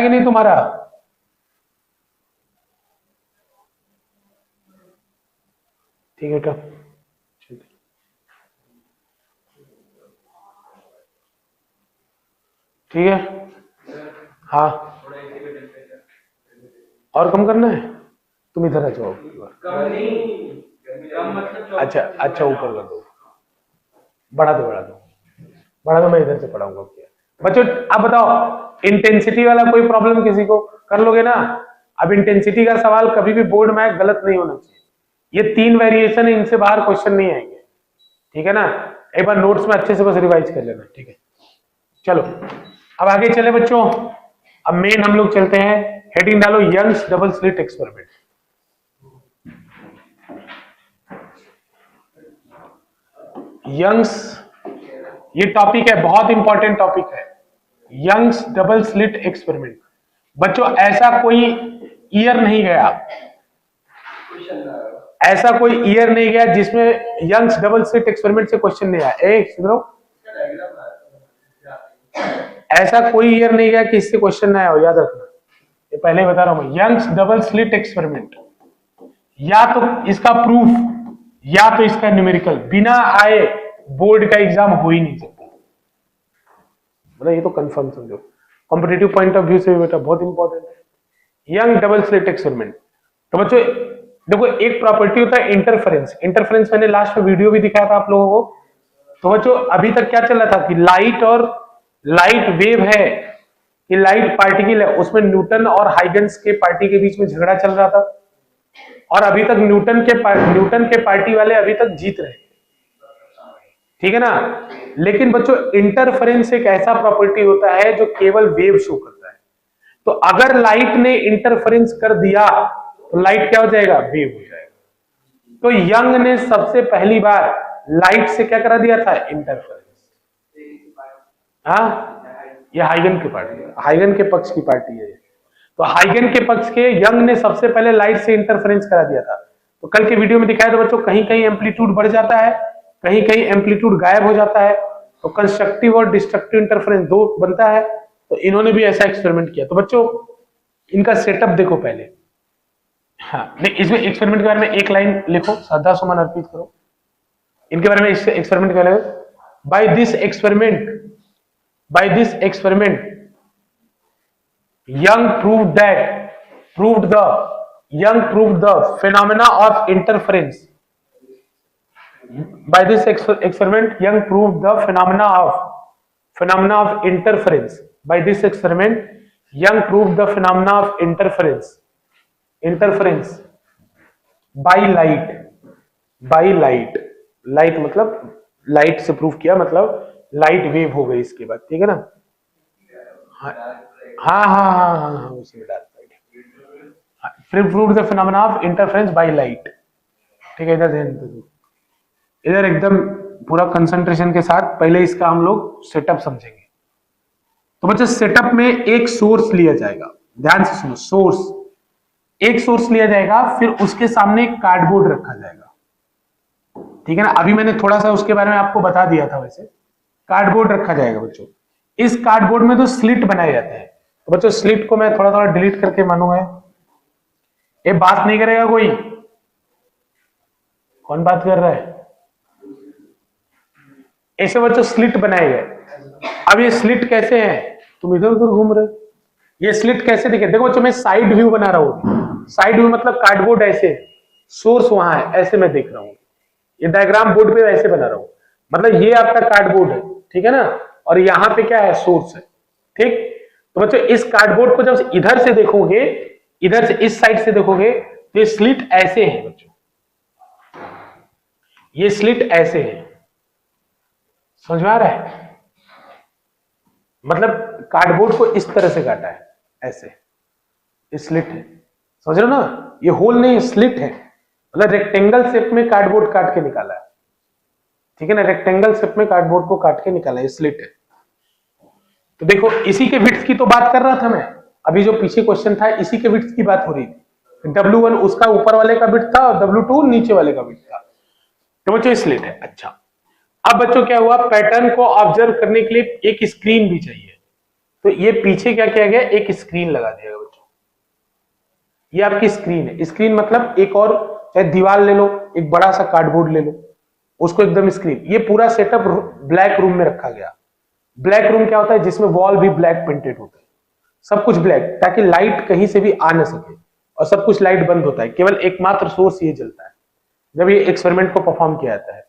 कि नहीं तुम्हारा? ठीक है क्या? ठीक है, हाँ और कम करना है? तुम इधर आ जाओ। अच्छा अच्छा, ऊपर कर दो, बढ़ा दो बढ़ा दो बढ़ा दो, मैं इधर से पढ़ाऊंगा। बच्चों आप बताओ, इंटेंसिटी वाला कोई प्रॉब्लम किसी को? कर लोगे ना? अब इंटेंसिटी का सवाल कभी भी बोर्ड में गलत नहीं होना चाहिए। ये 3 वेरिएशन है, इनसे बाहर क्वेश्चन नहीं आएंगे, ठीक है ना? एक बार नोट्स में अच्छे से बस रिवाइज कर लेना, ठीक है? चलो अब आगे चले बच्चों। अब मेन हम लोग चलते हैं, हेडिंग डालो Young's double slit experiment. Young's, ये टॉपिक है, बहुत इंपॉर्टेंट टॉपिक है, यंग्स डबल स्लिट एक्सपेरिमेंट। बच्चों ऐसा कोई ईयर नहीं गया, ऐसा कोई ईयर नहीं गया जिसमें यंग्स डबल स्लिट एक्सपेरिमेंट से क्वेश्चन नहीं आया। सुनो, ऐसा कोई ईयर नहीं गया कि इससे क्वेश्चन ना आया हो, याद रखना। ये पहले ही बता रहा हूं मैं, यंग्स डबल स्लिट एक्सपेरिमेंट, या तो इसका प्रूफ या तो इसका न्यूमेरिकल, बिना आए बोर्ड का एग्जाम हो ही नहीं सकता। मतलब ये तो कंफर्म समझो, कॉम्पिटिटिव पॉइंट ऑफ व्यू से भी बेटा बहुत इंपॉर्टेंट है यंग डबल स्लिट एक्सपेरिमेंट। तो बच्चों देखो, एक प्रॉपर्टी होता है इंटरफेरेंस। इंटरफेरेंस मैंने लास्ट में वीडियो भी दिखाया था आप लोगों को। तो बच्चों अभी तक क्या चल रहा था कि लाइट वेव है कि लाइट पार्टिकल है, उसमें न्यूटन और हाइगन्स के पार्टी के बीच में झगड़ा चल रहा था, और अभी तक न्यूटन के पार्टी वाले अभी तक जीत रहे, ठीक है ना? लेकिन बच्चों इंटरफेरेंस एक ऐसा प्रॉपर्टी होता है जो केवल वेव शो करता है। तो अगर लाइट ने इंटरफेरेंस कर दिया तो लाइट क्या हो जाएगा? वेव हो जाएगा। तो यंग ने सबसे पहली बार लाइट से क्या करा दिया था? इंटरफेरेंस। हाँ, ये हाइगन की पार्टी है, हाइगन के पक्ष की पार्टी है। तो हाइगन के पक्ष के यंग ने सबसे पहले लाइट से इंटरफेरेंस करा दिया था। तो कल के वीडियो में दिखाया था बच्चों, कहीं कहीं एम्पलीट्यूड बढ़ जाता है, कहीं कहीं एम्पलीट्यूड गायब हो जाता है, तो कंस्ट्रक्टिव और डिस्ट्रक्टिव इंटरफेरेंस दो बनता है। तो इन्होंने भी ऐसा एक्सपेरिमेंट किया। तो बच्चों इनका सेटअप देखो पहले। हाँ नहीं, इसमें एक्सपेरिमेंट के बारे में एक लाइन लिखो, श्रद्धा सुमन अर्पित करो इनके बारे में। इस एक्सपेरिमेंट के बारे में, by this experiment Young proved the phenomena of interference. By this experiment, Young proved the phenomena of interference. By this experiment, Young proved the phenomena of interference by light. Light मतलब light से prove किया, मतलब light wave हो गई इसके बाद, ठीक है ना? हाँ उसी में dark prove the phenomena of interference by light, ठीक है? इधर ध्यान दो, इधर एकदम पूरा कंसंट्रेशन के साथ पहले इसका हम लोग सेटअप समझेंगे। तो बच्चे सेटअप में एक सोर्स लिया जाएगा, ध्यान से सुनो, एक सोर्स लिया जाएगा, फिर उसके सामने एक कार्डबोर्ड रखा जाएगा, ठीक है ना? अभी मैंने थोड़ा सा उसके बारे में आपको बता दिया था। वैसे कार्डबोर्ड रखा जाएगा बच्चों, इस कार्डबोर्ड में तो स्लिट बनाए जाते हैं। तो बच्चों स्लिट को मैं थोड़ा थोड़ा डिलीट करके मानूंगा। ये बात नहीं करेगा कोई? कौन बात कर रहा है? ऐसे बच्चों स्लिट बनाए गए। अब ये स्लिट कैसे है? तुम इधर उधर घूम रहे हो। ये स्लिट कैसे दिखे? देखो बच्चों, मैं साइड व्यू बना रहा हूं। साइड व्यू मतलब कार्डबोर्ड ऐसे, सोर्स वहां है, ऐसे मैं देख रहा हूं। ये डायग्राम बोर्ड पे ऐसे बना रहा हूं, मतलब ये आपका कार्डबोर्ड है, ठीक है ना? और यहाँ पे क्या है? सोर्स है, ठीक? तो बच्चों इस कार्डबोर्ड को जब इधर से देखोगे, इधर से इस साइड से देखोगे, तो ये स्लिट ऐसे है बच्चों, ये स्लिट ऐसे है, समझ में आ रहा है? मतलब कार्डबोर्ड को इस तरह से काटा है, ऐसे स्लिट है, समझ रहे हो ना? ये होल नहीं, स्लिट है, मतलब रेक्टेंगल शेप में कार्डबोर्ड काट के निकाला है, ठीक है ना? रेक्टेंगल शेप में कार्डबोर्ड को काट के निकाला है, स्लिट है। तो देखो इसी के विड्थ की तो बात कर रहा था मैं, अभी जो पीछे क्वेश्चन था इसी के विड्थ की बात हो रही थी। W1 उसका ऊपर वाले का विड्थ था और W2 नीचे वाले का विड्थ था। तो बच्चों स्लिट है। अच्छा, अब बच्चों क्या हुआ? पैटर्न को ऑब्जर्व करने के लिए एक स्क्रीन भी चाहिए, तो ये पीछे क्या किया गया, एक स्क्रीन लगा दिया गया बच्चों। ये आपकी स्क्रीन है। स्क्रीन मतलब एक और, चाहे दीवार ले लो, एक बड़ा सा कार्डबोर्ड ले लो, उसको एकदम स्क्रीन। ये पूरा सेटअप ब्लैक रूम में रखा गया। ब्लैक रूम क्या होता है, जिसमें वॉल भी ब्लैक पेंटेड होता है, सब कुछ ब्लैक, ताकि लाइट कहीं से भी आ ना सके, और सब कुछ लाइट बंद होता है, केवल एकमात्र सोर्स ये जलता है जब ये एक्सपेरिमेंट को परफॉर्म किया जाता है।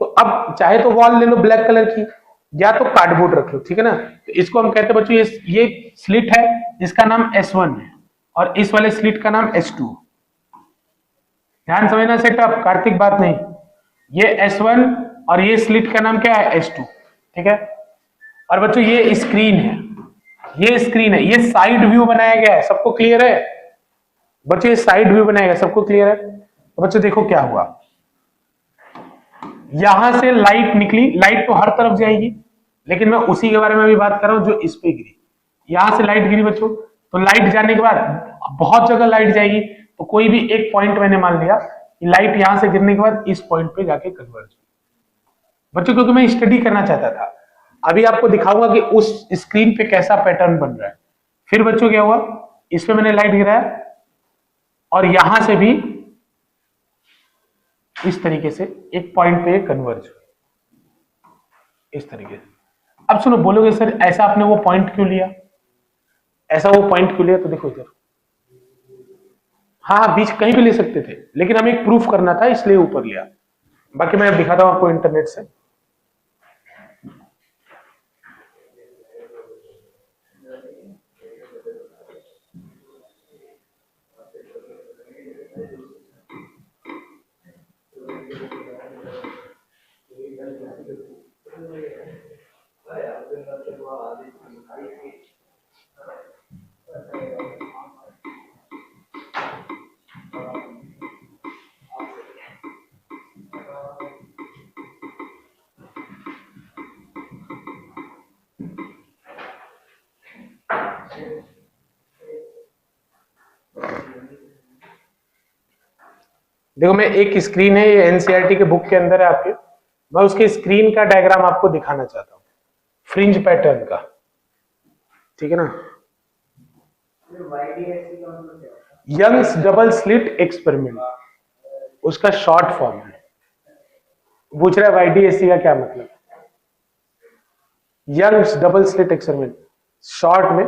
तो अब चाहे तो वॉल ले लो ब्लैक कलर की, या तो कार्डबोर्ड रख लो, ठीक है ना। तो इसको हम कहते हैं बच्चों, ये स्लिट है, इसका नाम S1 है, और इस वाले स्लिट का नाम S2। ध्यान समझना सेटअप, कार्तिक बात नहीं। ये S1 और ये स्लिट का नाम क्या है, S2, ठीक है। और बच्चों ये स्क्रीन है, ये स्क्रीन है, ये साइड व्यू बनाया गया है, सबको क्लियर है बच्चों, ये साइड व्यू बनाया गया, सबको क्लियर है। तो बच्चों देखो क्या हुआ, यहां से लाइट निकली, लाइट तो हर तरफ जाएगी, लेकिन मैं उसी के बारे में भी बात कर रहा हूं जो इस पे गिरी। यहां से लाइट गिरी बच्चों, तो लाइट जाने के बाद बहुत जगह लाइट जाएगी, तो कोई भी एक पॉइंट मैंने मान लिया कि लाइट यहां से गिरने के बाद इस पॉइंट पे जाके कन्वर्ज हुई बच्चों, क्योंकि मैं स्टडी करना चाहता था। अभी आपको दिखाऊंगा कि उस स्क्रीन पे कैसा पैटर्न बन रहा है। फिर बच्चों क्या हुआ, इस पे मैंने लाइट गिराया, और यहां से भी इस तरीके से एक पॉइंट पे कन्वर्ज हुई, इस तरीके से। अब सुनो, बोलोगे सर ऐसा आपने वो पॉइंट क्यों लिया, ऐसा वो पॉइंट क्यों लिया? तो देखो इधर, हाँ बीच कहीं भी ले सकते थे, लेकिन हमें एक प्रूफ करना था, इसलिए ऊपर लिया। बाकी मैं दिखाता हूं आपको इंटरनेट से। देखो मैं, एक स्क्रीन है, ये एनसीईआरटी के बुक के अंदर है आपके, मैं उसके स्क्रीन का डायग्राम आपको दिखाना चाहता हूं, फ्रिंज पैटर्न का, ठीक है ना। यंग्स डबल स्लिट एक्सपेरिमेंट, उसका शॉर्ट फॉर्म है। पूछ रहा है YDSC का क्या मतलब, Young's double slit experiment, short में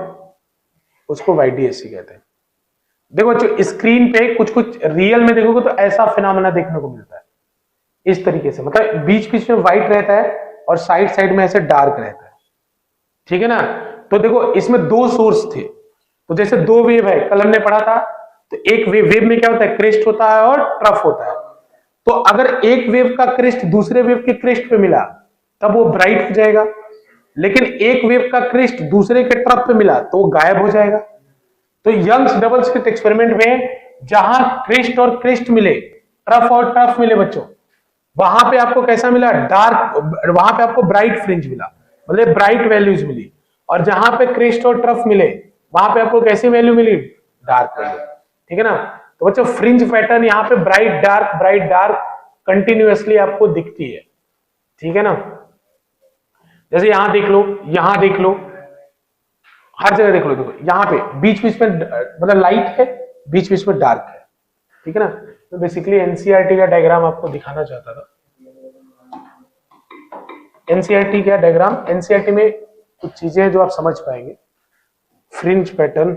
उसको YDSC कहते हैं। देखो बच्चों, स्क्रीन पे कुछ कुछ रियल में देखोगे तो ऐसा फिनोमेना देखने को मिलता है, इस तरीके से, मतलब बीच बीच में व्हाइट रहता है और साइड साइड में ऐसे डार्क रहता है, ठीक है ना। तो देखो इसमें दो सोर्स थे, तो जैसे दो वेव है, कल हमने पढ़ा था, तो एक वेव में क्या होता है, क्रेस्ट होता है और ट्रफ होता है। तो अगर एक वेव का क्रेस्ट दूसरे वेव के क्रेस्ट पे मिला तब वो ब्राइट हो जाएगा, लेकिन एक वेव का क्रेस्ट दूसरे के ट्रफ पे मिला तो वो गायब हो जाएगा। तो यंग्स डबल स्लिट एक्सपेरिमेंट में जहां क्रेस्ट और क्रेस्ट मिले, ट्रफ और ट्रफ मिले बच्चों, वहां पे आपको कैसा मिला, डार्क, वहां पे आपको ब्राइट फ्रिंज मिला, मतलब ब्राइट वैल्यूज मिली। और जहां पे क्रेस्ट और ट्रफ मिले वहां पे आपको कैसी वैल्यू मिली, डार्क वैल्यू, ठीक है ना। तो बच्चों फ्रिंज पैटर्न यहाँ पे ब्राइट डार्क कंटिन्यूअसली आपको दिखती है, ठीक है ना। जैसे यहां देख लो, यहां देख लो, हर जगह देख लो, देखो यहाँ पे बीच बीच में मतलब लाइट है, बीच बीच में डार्क है, ठीक है ना। तो बेसिकली एनसीईआरटी का डायग्राम आपको दिखाना चाहता था। एनसीईआरटी का डायग्राम, एनसीईआरटी में कुछ चीजें हैं जो आप समझ पाएंगे। फ्रिंज पैटर्न,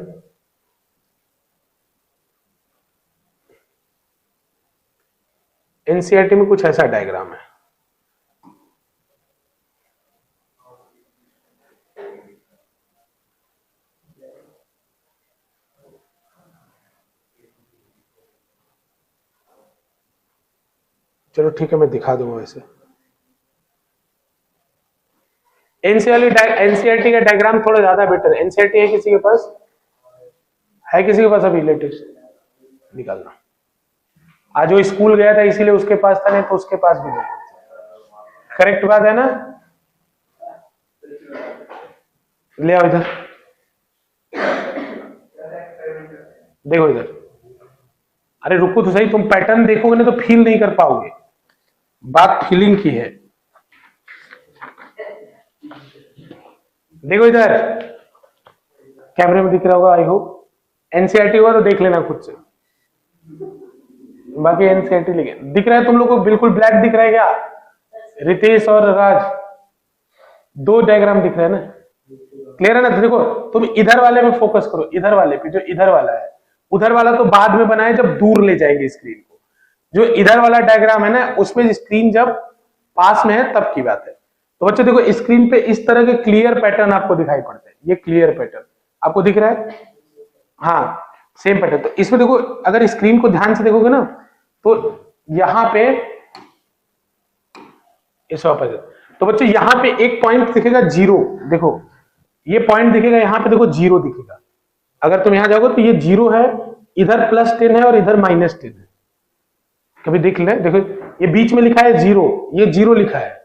एनसीईआरटी में कुछ ऐसा डायग्राम है। चलो ठीक है, मैं दिखा दूंगा वैसे। एनसीईआरटी का डायग्राम थोड़ा ज्यादा बेटर है। एनसीईआरटी है किसी के पास, है किसी के पास अभी लेटेस्ट निकालना? आज जो स्कूल गया था इसीलिए उसके पास था, नहीं तो उसके पास भी नहीं। करेक्ट बात है ना, ले आओ इधर, देखो इधर। अरे रुको तो सही, तुम पैटर्न देखोगे ना तो फील नहीं कर पाओगे, बात फीलिंग की है। देखो इधर, कैमरे में दिख रहा होगा आई होप। एनसीईआरटी हुआ तो देख लेना खुद से, बाकी एनसीईआरटी लिखे। दिख रहा है तुम लोग को बिल्कुल ब्लैक दिख रहा है क्या? रितेश और राज, दो डायग्राम दिख रहे हैं ना, क्लियर है ना? देखो तुम इधर वाले में फोकस करो, इधर वाले पे, जो इधर वाला है। उधर वाला तो बाद में बनाए जब दूर ले जाएंगे स्क्रीन को। जो इधर वाला डायग्राम है ना, उसमें स्क्रीन जब पास में है तब की बात है। तो बच्चों देखो स्क्रीन पे इस तरह के क्लियर पैटर्न आपको दिखाई पड़ते हैं। ये क्लियर पैटर्न आपको दिख रहा है, हाँ सेम पैटर्न। तो इसमें देखो अगर स्क्रीन को ध्यान से देखोगे ना, तो यहां पे इस वापस, तो बच्चों यहां पे एक पॉइंट दिखेगा जीरो, देखो ये पॉइंट दिखेगा यहां पे, देखो जीरो दिखेगा। अगर तुम यहां जाओगे तो ये जीरो है, इधर +10 है और इधर -10 है। कभी देख ले, देखो ये बीच में लिखा है जीरो, ये जीरो लिखा है,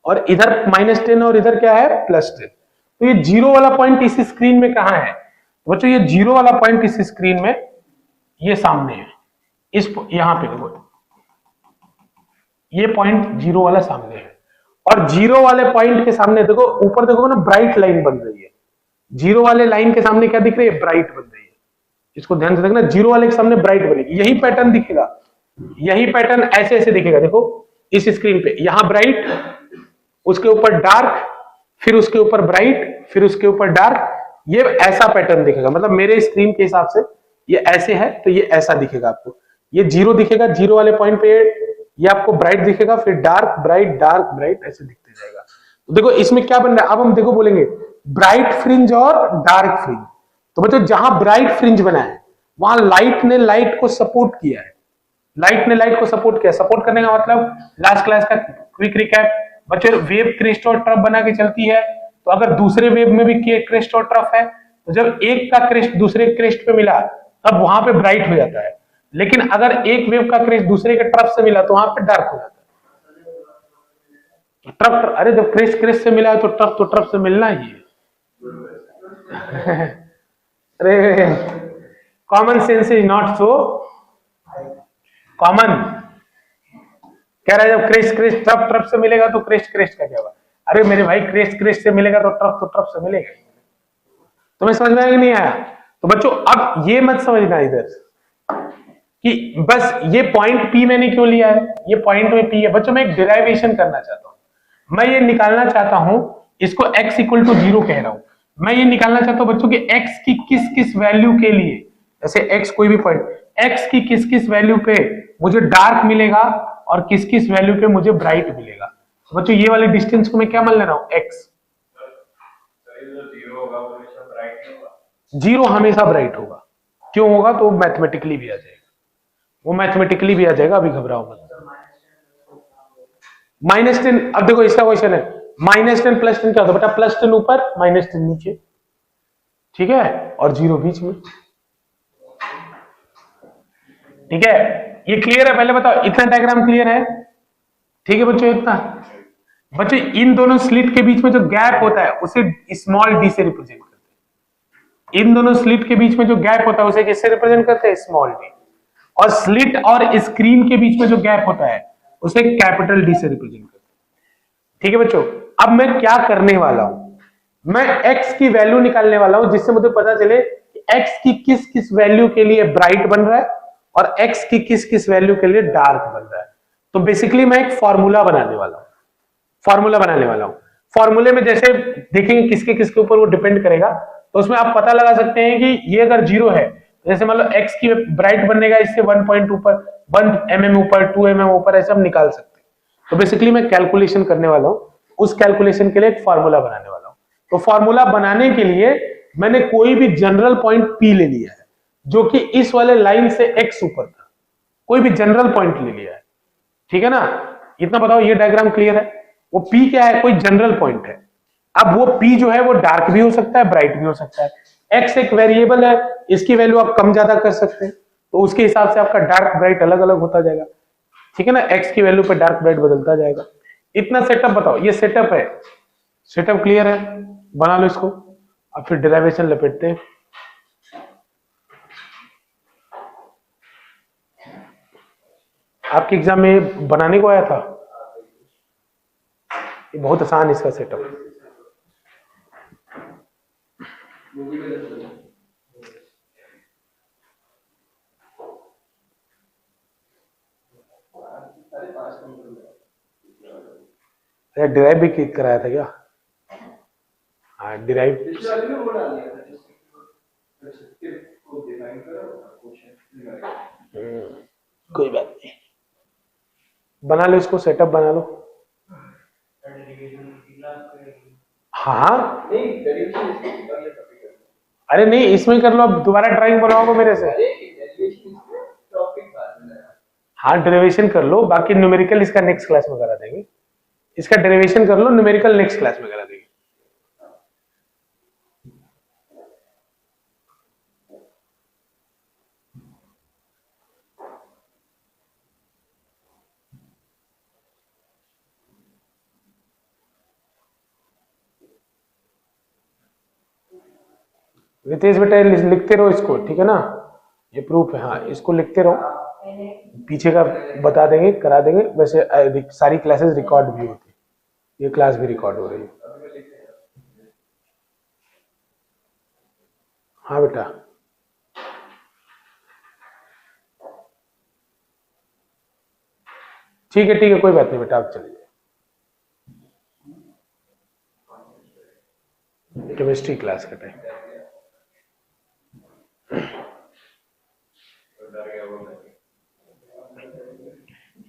और इधर -10 और इधर क्या है +10। तो ये जीरो वाला पॉइंट इस स्क्रीन में कहां है? तो बच्चों ये जीरो वाला पॉइंट इस स्क्रीन में ये सामने है, इस यहां पे देखो ये पॉइंट जीरो वाला सामने है। और जीरो वाले पॉइंट के सामने देखो ऊपर देखो ना, ब्राइट लाइन बन रही है। जीरो वाले लाइन के सामने क्या दिख रही है? ब्राइट बन रही है। इसको ध्यान से देखना, जीरो वाले के सामने ब्राइट बनेगी। यही पैटर्न दिखेगा, यही पैटर्न ऐसे ऐसे दिखेगा। देखो इस स्क्रीन पे यहां ब्राइट, उसके ऊपर डार्क, फिर उसके ऊपर ब्राइट, फिर उसके ऊपर डार्क। ये ऐसा पैटर्न दिखेगा, मतलब मेरे स्क्रीन के हिसाब से ये ऐसे है तो ये ऐसा दिखेगा आपको। ये जीरो दिखेगा, जीरो वाले पॉइंट पे ये आपको ब्राइट दिखेगा, फिर डार्क ब्राइट ऐसे दिखते जाएगा। तो देखो इसमें क्या बन रहा है, अब हम देखो बोलेंगे ब्राइट फ्रिंज और डार्क फ्रिंज। तो बच्चों जहां ब्राइट फ्रिंज बना है वहां लाइट ने लाइट को सपोर्ट किया है, लाइट ने लाइट को सपोर्ट किया। सपोर्ट करने का मतलब लास्ट क्लास का क्विक रिकैप बच्चों, वेव क्रेस्ट और ट्रफ बना के चलती है। तो अगर दूसरे वेव में भी क्रेस्ट और ट्रफ है, तो जब एक का क्रेस्ट दूसरे क्रेस्ट पे मिला तब वहां पे ब्राइट हो जाता है। लेकिन अगर एक वेव का क्रेस्ट दूसरे के ट्रफ से मिला तो वहां पे डार्क हो जाता है। ट्रफ, अरे जब क्रेस्ट से मिला है तो ट्रफ से मिलना ही है। अरे common sense is not so common. कह रहा है जब क्रेस्ट ट्रफ से मिलेगा तो क्रेस्ट का क्या होगा? अरे मेरे भाई क्रेस्ट से मिलेगा तो ट्रफ से मिलेगा। तुम्हें समझ में आया कि नहीं आया? तो बच्चों अब ये मत समझना इधर कि बस ये पॉइंट P मैंने क्यों लिया है, ये पॉइंट में P है। बच्चों मैं एक डिराइवेशन करना चाहता हूं, मैं ये निकालना चाहता हूं, इसको x = 0 कह रहा हूं। मैं ये निकालना चाहता हूं बच्चों कि x की किस किस वैल्यू के लिए, जैसे x कोई भी पॉइंट, x की किस किस वैल्यू पे मुझे डार्क मिलेगा और किस किस वैल्यू पे मुझे ब्राइट मिलेगा। तो बच्चों ये वाले डिस्टेंस को मैं क्या मान ले रहा हूं, x। जीरो हमेशा ब्राइट होगा। क्यों होगा? तो मैथमेटिकली भी आ जाएगा, वो मैथमेटिकली भी आ जाएगा, अभी घबराओ मत। -10, अब देखो इसका क्वेश्चन है -10 +10 क्या होता है बेटा? +10 ऊपर -10 नीचे, ठीक है, और 0 बीच में, ठीक है। ये क्लियर है? पहले बताओ इतना डायग्राम क्लियर है? ठीक है बच्चों, इतना। बच्चों इन दोनों स्लिट के बीच में जो गैप होता है उसे स्मॉल d से रिप्रेजेंट करते हैं। इन दोनों स्लिट के बीच में जो गैप होता है उसे किससे रिप्रेजेंट करते हैं? Small d। और स्लिट और स्क्रीन के बीच में जो गैप होता है उसे कैपिटल D से रिप्रेजेंट करते हैं। ठीक है बच्चों, अब मैं क्या करने वाला हूं, मैं x की वैल्यू निकालने वाला हूं, जिससे मुझे पता चले कि x की किस किस वैल्यू के लिए ब्राइट बन रहा है और x की किस किस वैल्यू के लिए डार्क बन रहा है। तो बेसिकली मैं एक फॉर्मूला बनाने वाला हूं, फॉर्मूले में जैसे देखेंगे किसके किसके ऊपर वो डिपेंड करेगा, तो उसमें आप पता लगा सकते हैं कि ये अगर 0 है, जैसे मान लो x की ब्राइट बनने का इससे 1 पॉइंट ऊपर, 1 mm ऊपर, 2 mm ऊपर, ऐसे हम निकाल सकते हैं। तो बेसिकली मैं कैलकुलेशन करने वाला हूं, उस कैलकुलेशन के लिए एक फॉर्मूला बनाने वाला हूं। तो फॉर्मूला बनाने के लिए मैंने कोई भी जनरल पॉइंट P ले लिया है, जो कि इस वाले लाइन से x ऊपर था, कोई भी जनरल पॉइंट ले लिया है, ठीक है ना। इतना बताओ, ये डायग्राम क्लियर है? वो P क्या है? कोई जनरल पॉइंट है। अब वो P जो है वो डार्क भी हो सकता है, ब्राइट भी हो सकता है। x एक वेरिएबल है, इसकी वैल्यू आप कम ज्यादा कर सकते हैं, तो उसके हिसाब से आपका डार्क ब्राइट अलग अलग होता जाएगा, ठीक है ना। x की वैल्यू पे डार्क ब्राइट बदलता जाएगा। इतना सेटअप बताओ, ये सेटअप है, सेटअप क्लियर है? बना लो इसको, अब फिर डेरिवेशन लपेटते हैं। आपके एग्जाम में बनाने को आया था, ये बहुत आसान है इसका सेटअप। डिराइव भी क्लिक कराया था क्या? हाँ डिराइव। कोई बात नहीं, बना लो इसको, सेटअप बना लो। हाँ अरे नहीं, इसमें कर लो, अब दोबारा ड्राइंग बनवाओगे मेरे से। हाँ डेरिवेशन कर लो, बाकी न्यूमेरिकल इसका नेक्स्ट क्लास में करा देंगे। इसका डेरिवेशन कर लो, न्यूमेरिकल नेक्स्ट क्लास में करा देंगे। रितेश बेटा लिखते रहो इसको, ठीक है ना, ये प्रूफ है। हाँ इसको लिखते रहो, पीछे का बता देंगे, करा देंगे। वैसे सारी क्लासेस रिकॉर्ड भी होती है, ये क्लास भी रिकॉर्ड हो रही है। हाँ बेटा ठीक है कोई बात नहीं बेटा, आप चलिए। केमिस्ट्री क्लास का टाइम।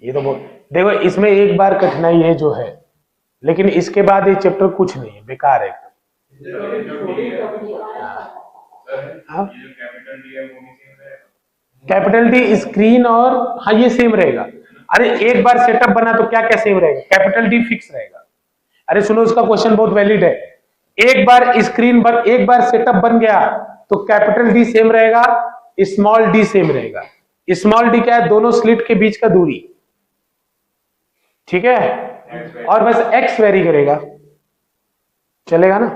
ये तो देखो, इसमें एक बार कठिनाई है जो है, लेकिन इसके बाद ये चैप्टर कुछ नहीं है, बेकार है। कैपिटल डी स्क्रीन और हाँ ये सेम रहेगा। अरे एक बार सेटअप बना तो क्या क्या सेम रहेगा, कैपिटल डी फिक्स रहेगा। अरे सुनो, उसका क्वेश्चन बहुत वैलिड है। एक बार स्क्रीन पर एक बार सेटअप बन गया तो कैपिटल डी सेम रहेगा, स्मॉल डी सेम रहेगा। स्मॉल डी क्या है, दोनों स्लिट के बीच का दूरी, ठीक है, और बस एक्स वेरी करेगा, चलेगा ना।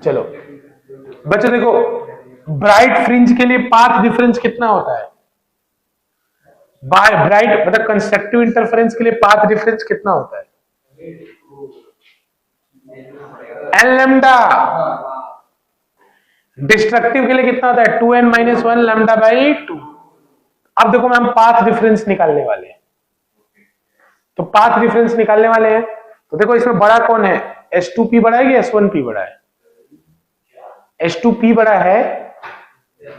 चलो बच्चों देखो, ब्राइट फ्रिंज के लिए पाथ डिफरेंस कितना होता है? ब्राइट मतलब कंस्ट्रक्टिव इंटरफेरेंस के लिए पाथ डिफरेंस कितना होता है? N lambda. डिस्ट्रक्टिव के लिए कितना होता है? 2n-1 lambda by 2। अब देखो मैम, पाथ डिफरेंस निकालने वाले हैं, तो पाथ डिफरेंस निकालने वाले हैं, तो देखो इसमें बड़ा कौन है? H2P बड़ा है कि S1P बड़ा है? H2P बड़ा है,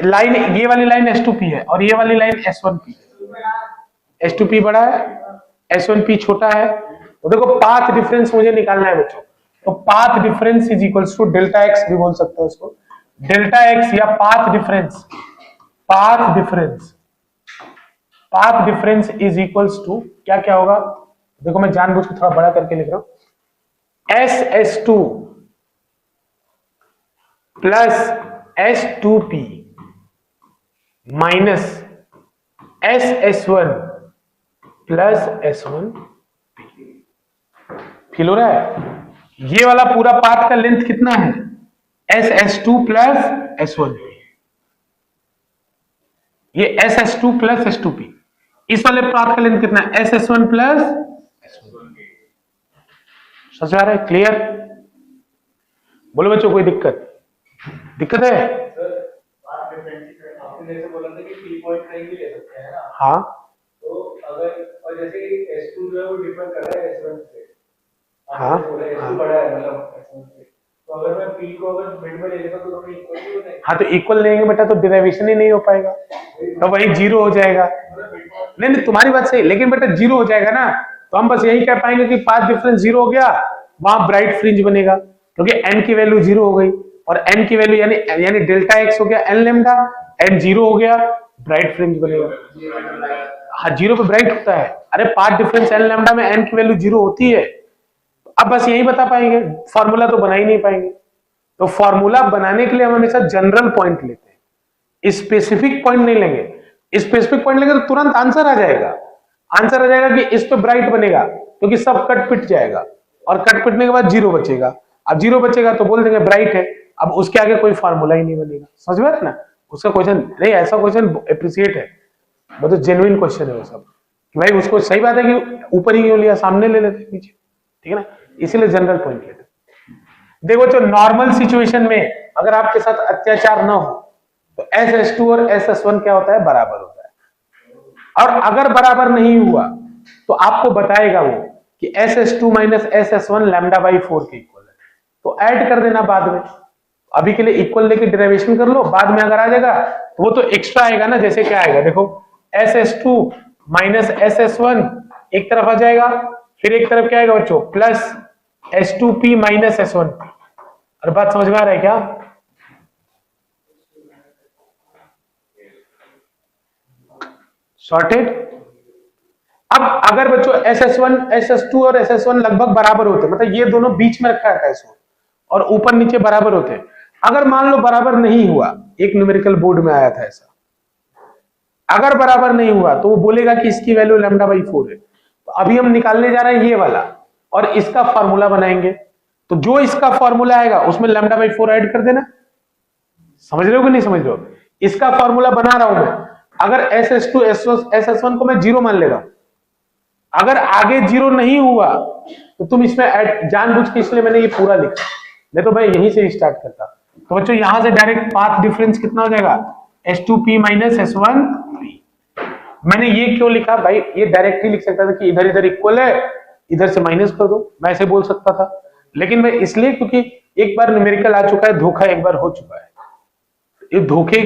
लाइन ये वाली लाइन H2P है और ये वाली लाइन S1P। H2P बड़ा है, S1P छोटा है। तो देखो पाथ डिफरेंस मुझे निकालना है बच्चों, तो path difference is equals to delta x भी बोल सकते हो इसको, डेल्टा एक्स या path difference. Path difference, path difference is equals to क्या क्या होगा? देखो मैं जानबूझ के थोड़ा बड़ा करके लिख रहा हूं, SS2 plus S2P minus SS1 plus S1। Feel हो रहा है? ये वाला पूरा पाथ का लेंथ कितना है? SS2 plus S1। ये SS2 प्लस S2P। इस वाले पाथ का लेंथ कितना है? SS1 plus S1। समझ आ रहा है? क्लियर? बोलो बच्चों, कोई दिक्कत है? आपने जैसे बोला था कि पी पॉइंट कहीं भी ले सकते हैं ना? हाँ, तो अगर और जैसे S2 जो है वो डिफर कर रहा है S1 से, हाँ S2 बड़ा है मतलब S1 से, तो अगर मैं P को अगर मिड में ले लेता तो दोनों इक्वल ही हो जाएंगे। हाँ तो इक्वल लेंगे बेटा तो डेरिवेशन ही नहीं हो पाएगा, तो वही जीरो हो जाएगा। नहीं तुम्हारी बात सही, लेकिन बेटा जीरो हो जाएगा ना, तो हम बस यही कह पाएंगे कि पाथ डिफरेंस जीरो हो गया, वहां ब्राइट फ्रिंज बनेगा, क्योंकि n की वैल्यू जीरो हो गई, और n की वैल्यू यानी डेल्टा एक्स हो गया n लैम्डा, n जीरो हो गया, ब्राइट फ्रिंज बनेगा। हाँ जीरो पे ब्राइट होता है। अरे पाथ डिफरेंस n लैम्डा में n की वैल्यू जीरो होती है। अब बस यही बता पाएंगे, फॉर्मूला तो बना ही नहीं पाएंगे। तो फॉर्मूला बनाने के लिए हम हमेशा जनरल पॉइंट लेते हैं, स्पेसिफिक पॉइंट नहीं लेंगे। स्पेसिफिक पॉइंट लेंगे तो तुरंत आंसर आ जाएगा। आंसर आ जाएगा कि इस पे ब्राइट बनेगा, क्योंकि सब कट पिट जाएगा, और कट पिटने के बाद जीरो बचेगा। अब जीरो बचेगा तो बोल देंगे ब्राइट है, अब उसके आगे कोई फॉर्मूला ही नहीं बनेगा। समझ में ना? उसका क्वेश्चन नहीं, ऐसा क्वेश्चन अप्रिशिएट है, बहुत जेन्युइन क्वेश्चन है वो सब, कि भाई उसको सही बात है कि ऊपर ही क्यों लिया, सामने ले लेते पीछे, ठीक है ना, इसीलिए जनरल पॉइंट लेते। देखो जो नॉर्मल सिचुएशन में अगर आपके साथ अत्याचार ना हो तो SS2 और SS1 क्या होता है? बराबर होता है। और अगर बराबर नहीं हुआ तो आपको बताएगा वो कि SS2 minus SS1 lambda by 4 के इक्वल है, तो ऐड कर देना बाद में। अभी के लिए इक्वल लेके डेरिवेशन कर लो, बाद में अगर आ जाएगा तो वो तो एक्स्ट्रा आएगा ना। जैसे क्या आएगा देखो, SS2 माइनस SS1 एक तरफ आ जाएगा, फिर एक तरफ क्या आएगा बच्चों, प्लस S2P माइनस S1P। और बात समझ में आ रहा है क्या? सॉर्टेड। अब अगर बच्चों SS1 SS2 और SS1 लगभग बराबर होते, मतलब ये दोनों बीच में रखा है इसको, और ऊपर नीचे बराबर होते, अगर मान लो बराबर नहीं हुआ, एक न्यूमेरिकल बोर्ड में आया था ऐसा, अगर बराबर नहीं हुआ तो वो बोलेगा कि इसकी वैल्यू लैम्डा बाई 4 है। तो अभी हम निकालने जा रहे हैं ये वाला, और इसका फॉर्मूला बनाएंगे। तो जो इसका फॉर्मूला आएगा उसमें लैम्डा बाई 4 ऐड कर देना। समझ रहे हो कि नहीं समझ रहे हो? इसका फॉर्मूला बना रहा हूं मैं। अगर SS2 SS1 को मैं 0 मान लेगा, अगर आगे 0 नहीं हुआ तो तुम इसमें जानबूझ के, इसलिए मैंने ये पूरा लिखा, नहीं तो मैं यहीं से स्टार्ट करता। तो बच्चों यहां से डायरेक्ट पाथ डिफरेंस कितना हो जाएगा, S2P माइनस S1P। मैंने ये क्यों लिखा भाई, ये डायरेक्टली लिख सकता था कि इधर इधर इक्वल है, इधर से माइनस कर दो, मैं ऐसे बोल सकता था। लेकिन मैं इसलिए क्योंकि एक बार न्यूमेरिकल आ चुका है, धोखा एक बार हो चुका है, ये धोखे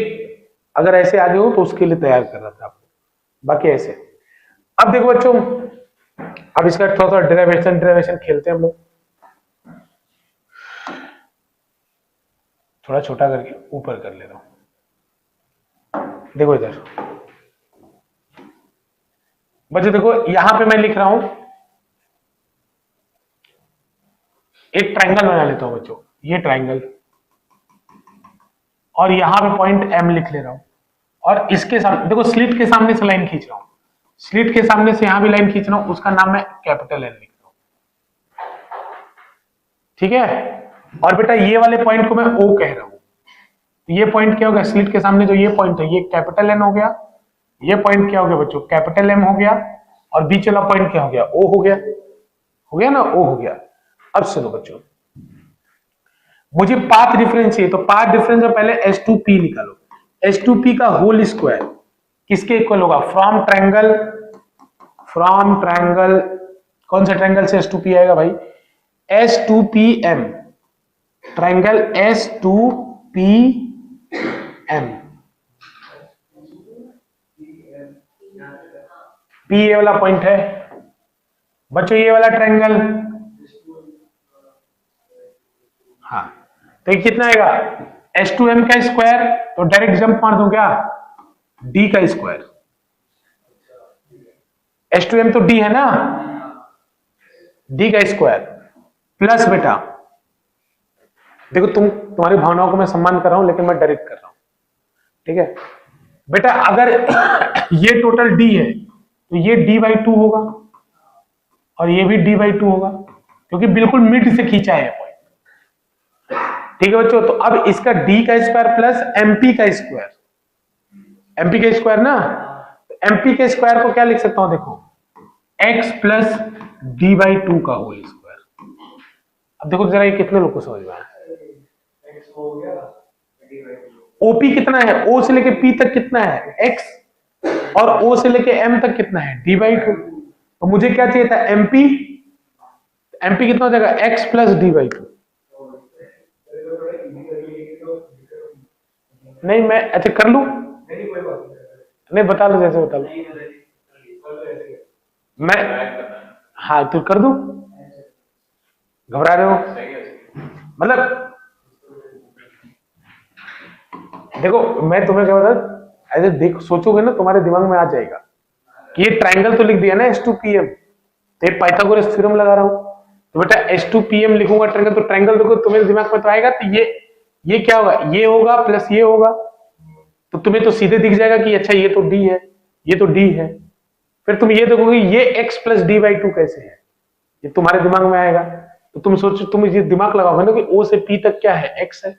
अगर ऐसे आगे हो तो उसके लिए तैयार कर रहा था आपको, बाकी ऐसे। अब देखो बच्चों, अब इसका थोड़ा सा डेरिवेशन खेलते हैं हम लोग। थोड़ा छोटा करके ऊपर कर ले रहा हूं। देखो इधर बच्चों, देखो यहां पे मैं लिख रहा हूं, एक ट्रायंगल बना लेता हूं बच्चों, ये ट्रायंगल, और यहां पे पॉइंट M लिख ले रहा हूं, और इसके सामने देखो स्लिट के सामने से लाइन खींच रहा हूं, स्लिट के सामने से यहां भी लाइन खींच रहा हूं, उसका नाम मैं कैपिटल N लिख रहा हूं, ठीक है। और बेटा ये वाले पॉइंट को मैं O कह रहा हूं, तो ये पॉइंट क्या हो गया, स्लिट के सामने जो ये पॉइंट है ये कैपिटल N हो गया, ये पॉइंट क्या हो गया बच्चों, कैपिटल M हो गया, और बीच वाला पॉइंट क्या हो गया, O हो गया, हो गया ना, O हो गया। अब सुनो बच्चों, मुझे पाथ डिफरेंस चाहिए, तो पाथ डिफरेंस में पहले S2P निकालो। S2P का होल स्क्वायर किसके इक्वल होगा, फ्रॉम ट्रायंगल, कौन सा ट्रायंगल से S2P आएगा भाई, S2PM, ट्रायंगल S2PM, P ये वाला पॉइंट है बच्चों, ये वाला ट्रायंगल, हाँ, तो ये कितना आएगा, S2M का स्क्वायर, तो डायरेक्ट जंप मार दूं क्या, D का स्क्वायर, S2M तो D है ना, D का स्क्वायर प्लस, बेटा देखो तुम्हारी भावनाओं को मैं सम्मान कर रहा हूं, लेकिन मैं डायरेक्ट कर रहा हूं, ठीक है बेटा। अगर ये टोटल D है तो ये D/2 होगा, और ये भी D/2 होगा, क्योंकि बिल्कुल मिड से खींचा है पॉइंट, ठीक है बच्चों। तो अब इसका D का स्क्वायर प्लस MP का स्क्वायर, MP का स्क्वायर ना, तो MP के स्क्वायर को क्या लिख सकता हूं, देखो x प्लस D/2 का होल स्क्वायर। अब देखो जरा ये कितने लोग को समझ में आया, OP कितना है, O से लेके P तक कितना है x, और O से लेके M तक कितना है D/2। तो मुझे क्या चाहिए था, MP कितना हो जाएगा, x प्लस D/2। नहीं मैं अच्छा कर लू, नहीं बता लो, जैसे बता लो, मैं हाँ तो कर दूं, घबरा रहे हो, मतलब देखो मैं तुम्हें क्या बता, ऐसे देख सोचोगे ना तुम्हारे दिमाग में आ जाएगा कि ये ट्रायंगल तो लिख दिया ना S2PM, तो ये पाइथागोरस थ्योरम लगा रहा हूं, तो बेटा S2PM लिखूंगा ट्रायंगल, तो ट्रायंगल देखो तुम्हारे दिमाग में तो आएगा, तो ये क्या होगा, ये होगा प्लस ये होगा, तो तुम्हें तो सीधे दिख जाएगा कि अच्छा ये तो D है, ये तो D है। फिर तुम ये देखोगे ये x प्लस D/2 कैसे है, ये तुम्हारे दिमाग में आएगा। तो तुम सोचो, तुम ये दिमाग लगाओगे ना कि O से P तक क्या है, x है,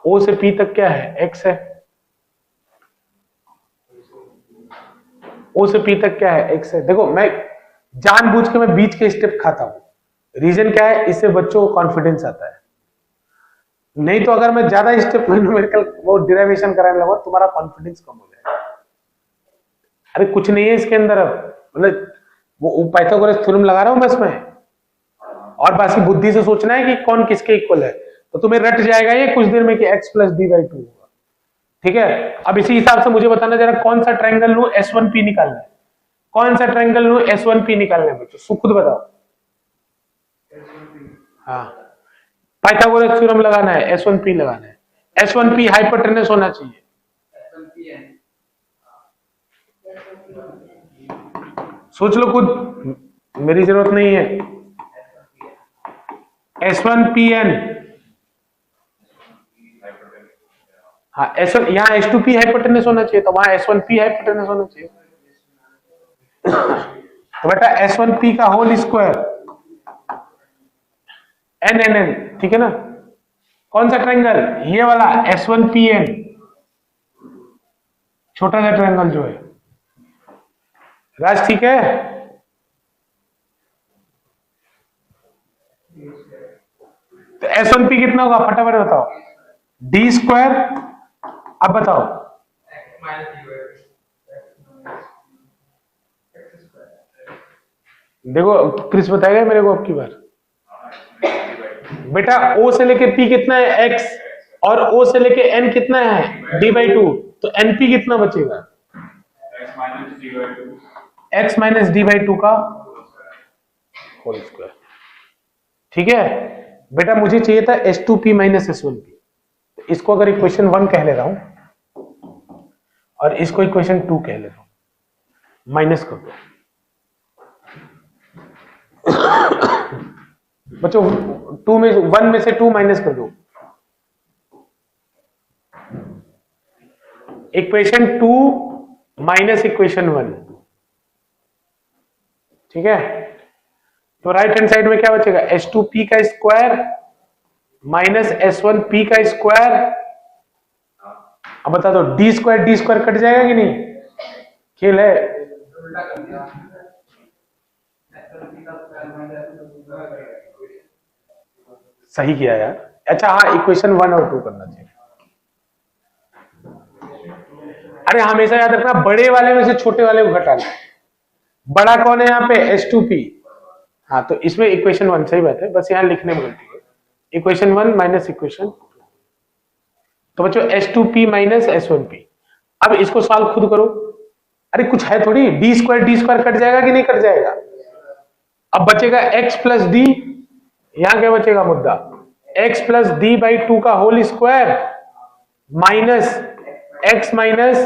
O से P तक क्या है, x है, O से P तक क्या है, x है। देखो मैं जानबूझ के मैं बीच के स्टेप खाता हूं, रीजन क्या है, इससे बच्चों को कॉन्फिडेंस आता है। नहीं तो अगर मैं ज्यादा स्टेप न्यूमेरिकल वो डेरिवेशन कराने लगा, तुम्हारा कॉन्फिडेंस कम हो जाएगा। अरे कुछ नहीं है इसके अंदर, अब मतलब वो पाइथागोरस थ्योरम लगा रहा हूं बस मैं, और बाकी बुद्धि से सोचना है कि कौन किसके इक्वल है, तो तुम्हें रट जाएगा ये कुछ देर में कि x plus D by to होगा। ठीक है, अब इसी हिसाब से मुझे बताना जरा कौन सा ट्रायंगल लूं S1P निकालना है, कौन सा ट्रायंगल लूं S1P निकालना है बच्चों, सो खुद बताओ। हाँ, पाइथागोरस थ्योरम लगाना है, S1P लगाना है, S1P हाइपोटेनस होना चाहिए। सोच लो खुद, मेरी जरूरत नहीं है। S1PN, हाँ S1, यहाँ H2P हाइपोटेनस होना चाहिए, तो वहां S1P हाइपोटेनस होना चाहिए। तो बेटा S1P का होल स्क्वायर NNN, ठीक है ना। कौन सा ट्रायंगल, ये वाला S1PN, छोटा सा ट्रायंगल जो है। राज ठीक है, तो S1P कितना होगा फटाफट बताओ, डी स्क्वायर। अब बताओ, देखो क्रिस बताएगा मेरे को अब की बार। बेटा O से लेके P कितना है x, और O से लेके N कितना है d बाई टू, तो NP कितना बचेगा, x minus D by two का होल स्क्वायर। ठीक है बेटा, मुझे चाहिए था S2P माइनस S1P, तो इसको अगर इक्वेशन 1 कह ले रहा हूं और इसको इक्वेशन 2 कह ले रहा हूं, माइनस कर दो बच्चों, 2 में 1 में से 2 माइनस कर दो, इक्वेशन 2 माइनस इक्वेशन 1। ठीक है, तो राइट हैंड साइड में क्या बचेगा, S2P का स्क्वायर माइनस S1P का स्क्वायर। अब बता दो, डी स्क्वायर कट जाएगा कि नहीं, खेल है। सही किया यार, अच्छा हाँ, इक्वेशन 1 और 2 करना चाहिए। अरे हमेशा याद रखना, बड़े वाले में से छोटे वाले को घटाना। बड़ा कौन है यहाँ पे, S2P। हाँ, तो इसमें इक्वेशन 1, सही बात है, बस यहाँ लिखने में गलती है, इक्वेशन 1 माइनस इक्वेशन 2। तो बच्चों S2P माइनस S1P। अब इसको सॉल्व खुद करो। अरे कुछ है थोड़ी, डी स्क्वायर कट जाएगा कि नहीं कट जाएगा। अब बचेगा x प्लस डी, यहां क्या बचेगा मुद्दा, x plus D by two का whole square minus x minus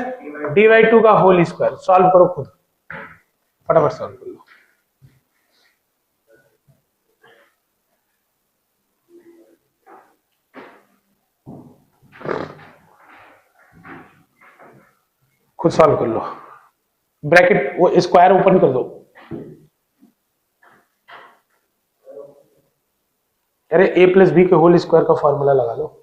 D by two का होल स्क्वायर। सॉल्व करो खुद, फटाफट सॉल्व कर लो। खुद सॉल्व कर लो, ब्रैकेट वो स्क्वायर ओपन कर दो। अरे a प्लस बी के होल स्क्वायर का फॉर्मूला लगा लो।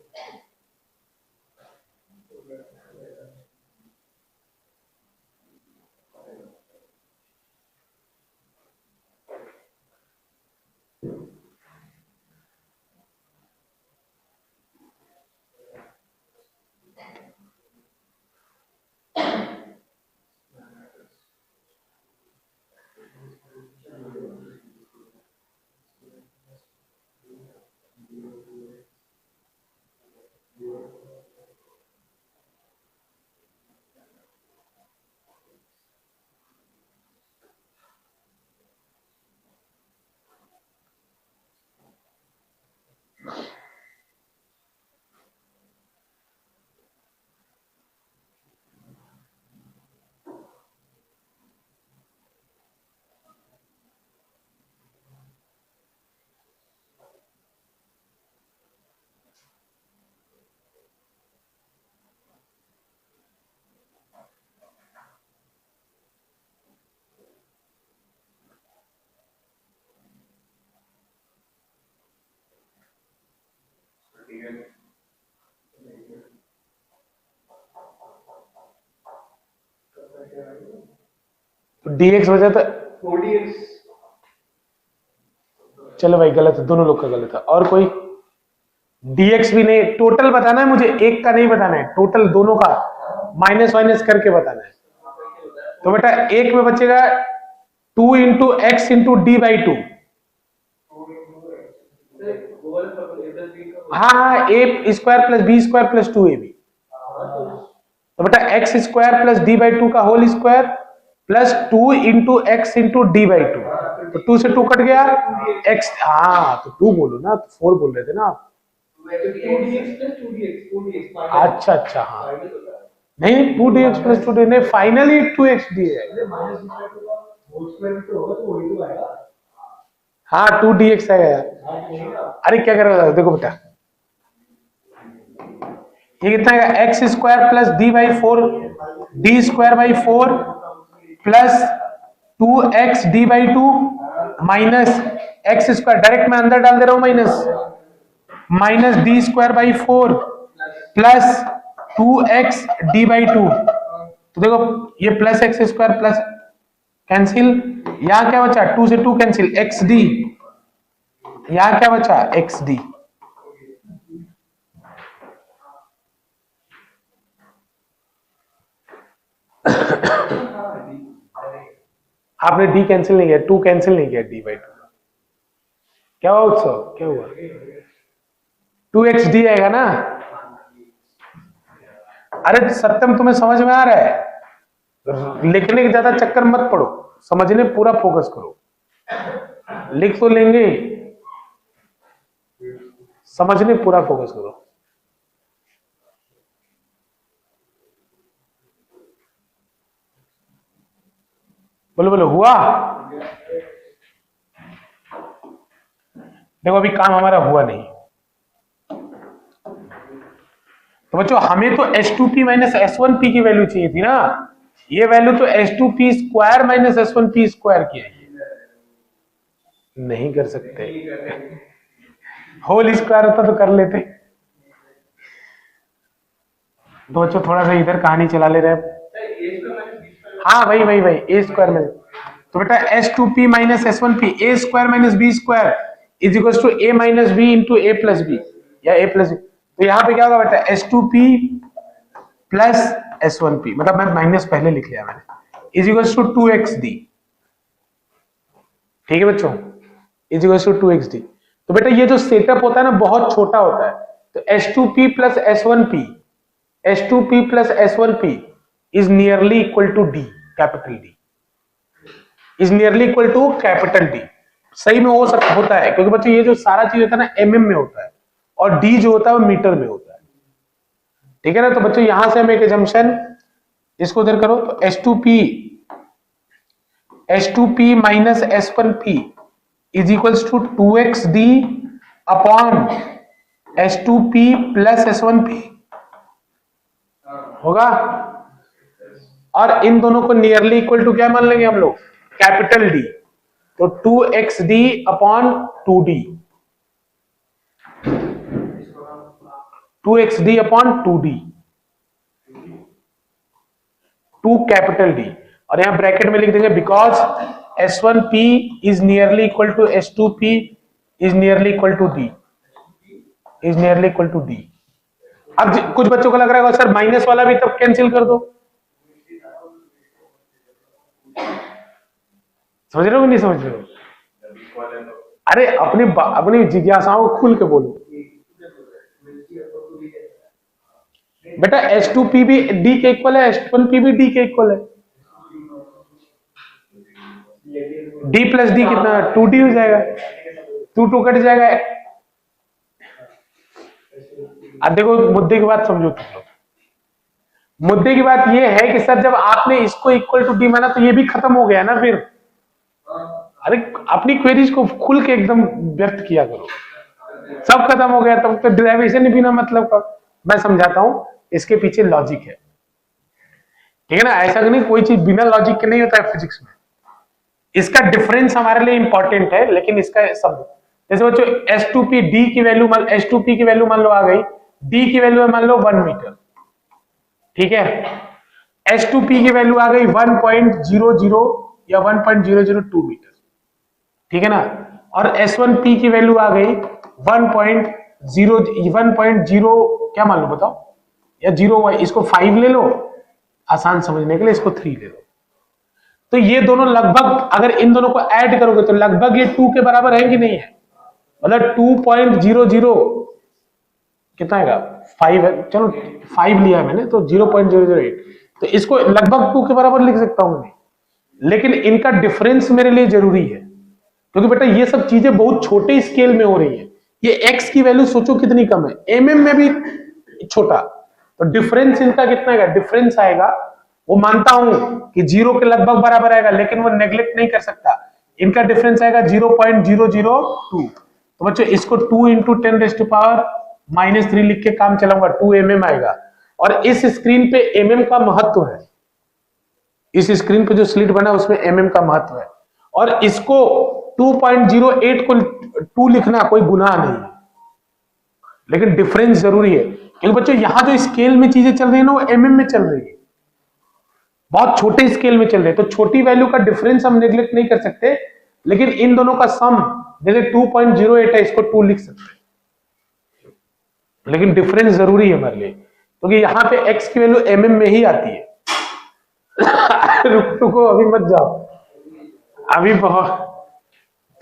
तो dx बचा था 4dx। चलो भाई गलत है, दोनों लोग का गलत है। और कोई, dx भी नहीं, टोटल बताना है मुझे, एक का नहीं बताना है, टोटल दोनों का माइनस करके बताना है। तो बेटा एक में बचेगा 2 into X into D by 2। हाँ, A square plus B square plus 2ab। तो बेटा X square plus D by 2 का whole square plus 2 into X into D by 2। तो 2 से 2 कट गया, एक्स, हाँ तो 2 बोलो ना, 4 बोल रहे थे ना आप। अच्छा अच्छा, हाँ नहीं 2dx प्लस 2d नहीं, फाइनली 2x डी है। हाँ 2dx है। अरे क्या कर रहा है, देखो बेटा ये कितना है, x square plus D by 4, D square by 4 plus 2x D by 2 minus x square, direct मैं अंदर डाल दे रहा हूं, minus D square by 4 plus 2x D by 2। तो देखो ये plus x square plus cancel, यहां क्या बचा, 2 से 2 कैंसिल, एक्स डी, यहां क्या बचा, एक्स डी। आपने डी कैंसिल नहीं किया, 2 कैंसिल नहीं किया डी बाई 2। क्या हुआ उत्सव, क्या हुआ, 2x डी आएगा ना। अरे सत्यम तुम्हें समझ में आ रहा है, लिखने के ज्यादा चक्कर मत पड़ो, समझने पूरा फोकस करो। लिख तो लेंगे, समझने पूरा फोकस करो। बोलो बोलो, हुआ। देखो अभी काम हमारा हुआ नहीं, तो बच्चों हमें तो H2P माइनस S1P की वैल्यू चाहिए थी ना। ये वैल्यू तो H2P square minus S1P square की है, नहीं कर सकते। होल स्क्वायर होता तो कर लेते। तो बच्चों थोड़ा सा इधर कहानी चला ले रहे, हाँ वही वही वही, ए स्क्वायर में। तो बेटा H2P minus S1P, A square minus B square is equal to A minus B into A plus B या ए प्लस बी। तो यहां पे क्या होगा बेटा, H2P प्लस S1P, मतलब मैं माइनस पहले लिख लिया मैंने, इज इक्वल टू 2xd। ठीक है बच्चों, इज इक्वल टू 2xd। तो बेटा ये जो सेटअप होता है ना बहुत छोटा होता है, तो H2P plus S1P, H2P plus S1P is nearly equal to D, capital D is nearly equal to capital D। सही में हो सकता होता है, क्योंकि बच्चों ये जो सारा चीज होता है ना mm में होता है, और D जो होता है वो मीटर में होता है। ठीक है ना। तो बच्चों यहां से हम एक एजम्पशन, इसको उधर करो, तो H2P minus S1P is equals to 2xd upon H2P plus S1P होगा। और इन दोनों को नियरली इक्वल टू क्या मान लेंगे हम लोग, कैपिटल डी। तो 2xd upon 2d, 2xd upon 2d, 2 capital D. और यहां ब्रैकेट में लिख देंगे because S1P is nearly equal to H2P is nearly equal to D, is nearly equal to D। अब कुछ बच्चों को लग रहा है सर माइनस वाला भी तब कैंसिल कर दो, समझ रहे हो कि नहीं समझ रहे हो। अरे अपनी जिज्ञासाओं को खुल के बोलो बेटा, H2P भी D के इक्वल है, H1P भी D के इक्वल है। D प्लस D कितना, 2D हो जाएगा, 2 कट जाएगा। अब देखो मुद्दे की बात समझो तुम लोग। मुद्दे की बात ये है कि सर जब आपने इसको इक्वल टू D माना तो ये भी खत्म हो गया ना फिर। अरे अपनी क्वेरीज को खुल के एकदम व्यक्त किया करो, सब खत्म हो गया तब तो डेरिवेशन भी ना मतलब का। मैं समझाता हूं, इसके पीछे लॉजिक है, ठीक है ना। ऐसा नहीं कोई चीज बिना लॉजिक के नहीं होता है फिजिक्स में। इसका डिफरेंस हमारे लिए इंपॉर्टेंट है, लेकिन इसका सब जैसे बच्चों H2P D की वैल्यू मान, H2P की वैल्यू मान लो आ गई, D की वैल्यू है मान लो 1 मीटर, ठीक है। H2P की वैल्यू आ गई 1.00 या 1.002 मीटर, ठीक है ना। और S1P की वैल्यू आ गई 1.0 क्या मान लो बताओ, या 0, इसको 5 ले लो आसान समझने के लिए, इसको 3 ले लो। तो ये दोनों लगभग, अगर इन दोनों को ऐड करोगे तो लगभग ये 2 के बराबर है कि नहीं है? मतलब 2.00 कितना आएगा? 5 है, चलो 5 लिया है मैंने, तो 0.008, तो इसको लगभग 2 के बराबर लिख सकता हूं मैं। लेकिन इनका डिफरेंस मेरे लिए जरूरी है, क्योंकि बेटा ये सब चीजें बहुत छोटे स्केल में हो रही है। ये x की वैल्यू सोचो कितनी कम है, mm में भी छोटा, तो डिफरेंस इनका कितना आएगा? डिफरेंस आएगा, वो मानता हूं कि 0 के लगभग बराबर आएगा, लेकिन वो नेग्लेक्ट नहीं कर सकता, इनका डिफरेंस आएगा 0.002। तो बच्चों इसको 2 इंटू 10⁻³ लिख के काम चलाऊंगा, 2 mm आएगा। और इस स्क्रीन पे mm का महत्व है, इस स्क्रीन पे जो स्लिट बना है उसमें mm का महत्व है। और इसको 2.08 को 2 लिखना कोई गुनाह नहीं है, लेकिन डिफरेंस जरूरी है, क्योंकि बच्चों यहां जो स्केल में चीजें चल रही है ना वो mm में चल रही है, बहुत छोटे स्केल में चल रहे हैं, तो छोटी वैल्यू का डिफरेंस हम नेग्लेक्ट नहीं कर सकते, लेकिन इन दोनों का सम जैसे 2.08 है, इसको 2 लिख सकते हैं, लेकिन डिफरेंस जरूरी है हमारे लिए, क्योंकि यहां पे x की वैल्यू mm में ही आती है। रुको अभी मत जाओ, अभी बहुत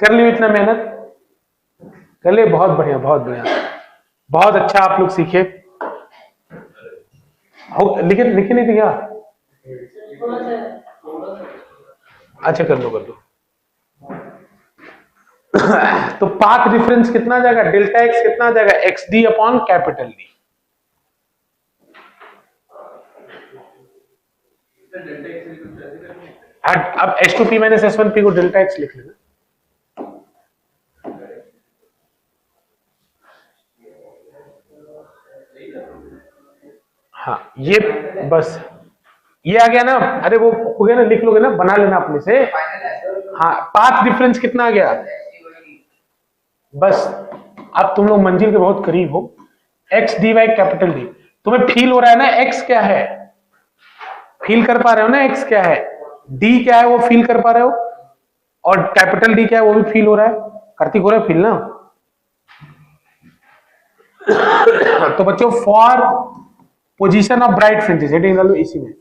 कर लियो, इतना मेहनत कर लिए, बहुत बढ़िया बहुत बढ़िया, बहुत अच्छा आप लोग सीखे। लिखे नहीं थे क्या? अच्छा कर लो कर लो। तो पाथ डिफरेंस कितना आ जाएगा? डेल्टा एक्स कितना आ जाएगा? X D upon capital D. अब H2P माइनस S1P को डेल्टा एक्स लिख लेना। हाँ ये बस ये आ गया ना, अरे वो हो गया ना, लिख लोगे ना, बना लेना अपने से। हाँ पाथ डिफरेंस कितना आ गया? बस अब तुम लोग मंजिल के बहुत करीब हो। X D by capital D, तुम्हें फील हो रहा है ना एक्स क्या है? फील कर पा रहे हो ना एक्स क्या है? डी क्या है वो फील कर पा रहे हो, और कैपिटल डी क्या है वो भी फील हो रहा है। कार्तिक हो रहा है फील ना? तो बच्चों for position of bright fringes, heading डालो इसी में,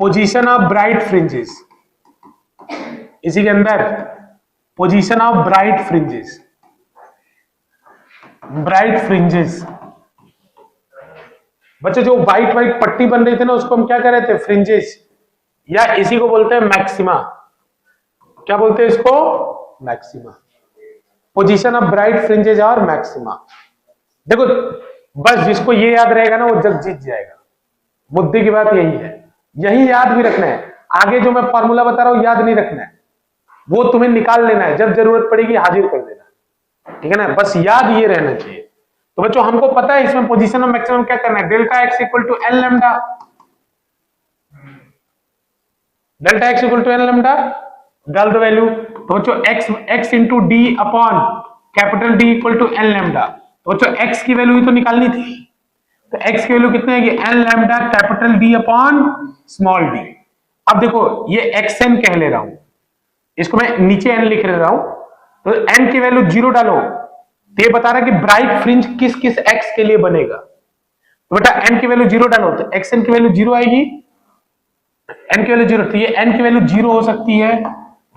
पोजीशन ऑफ ब्राइट फ्रिंजेस, इसी के अंदर position of bright fringes, bright fringes. बच्चों जो व्हाइट व्हाइट पट्टी बन रही थी ना उसको हम क्या कह रहे थे? फ्रिंजेस, या इसी को बोलते हैं मैक्सिमा। क्या बोलते हैं इसको? Maxima. Position of bright fringes और मैक्सिमा। देखो बस जिसको ये याद रहेगा ना वो जग जीत जाएगा, मुद्दे की बात यही है, यही याद भी रखना है। आगे जो मैं फॉर्मूला बता रहा हूं याद नहीं रखना है, वो तुम्हें निकाल लेना है, जब जरूरत पड़ेगी हाजिर कर देना, ठीक है ना? बस याद ये रहना चाहिए। तो बच्चों हमको पता है इसमें पोजीशन ऑफ मैक्सिमम क्या करना है, delta x equal to L lambda, delta x equal to L lambda डाल दो वैल्यू। तो बच्चों x into D upon capital D equal to L lambda, तो बच्चों एक्स की वैल्यू ही तो निकालनी थी, तो एक्स की वैल्यू कितनी आएगी? L lambda capital D upon small D. अब देखो ये एक्स एन कह ले रहा हूं, इसको मैं नीचे एन लिख रहा हूं, तो एन की वैल्यू 0 डालो, तो ये बता रहा है कि ब्राइट फ्रिंज किस किस एक्स के लिए बनेगा। तो बेटा एन की वैल्यू 0 डालो, तो एक्स एन की वैल्यू 0 आएगी, एन की वैल्यू 0, तो ये एन की वैल्यू 0 हो सकती है,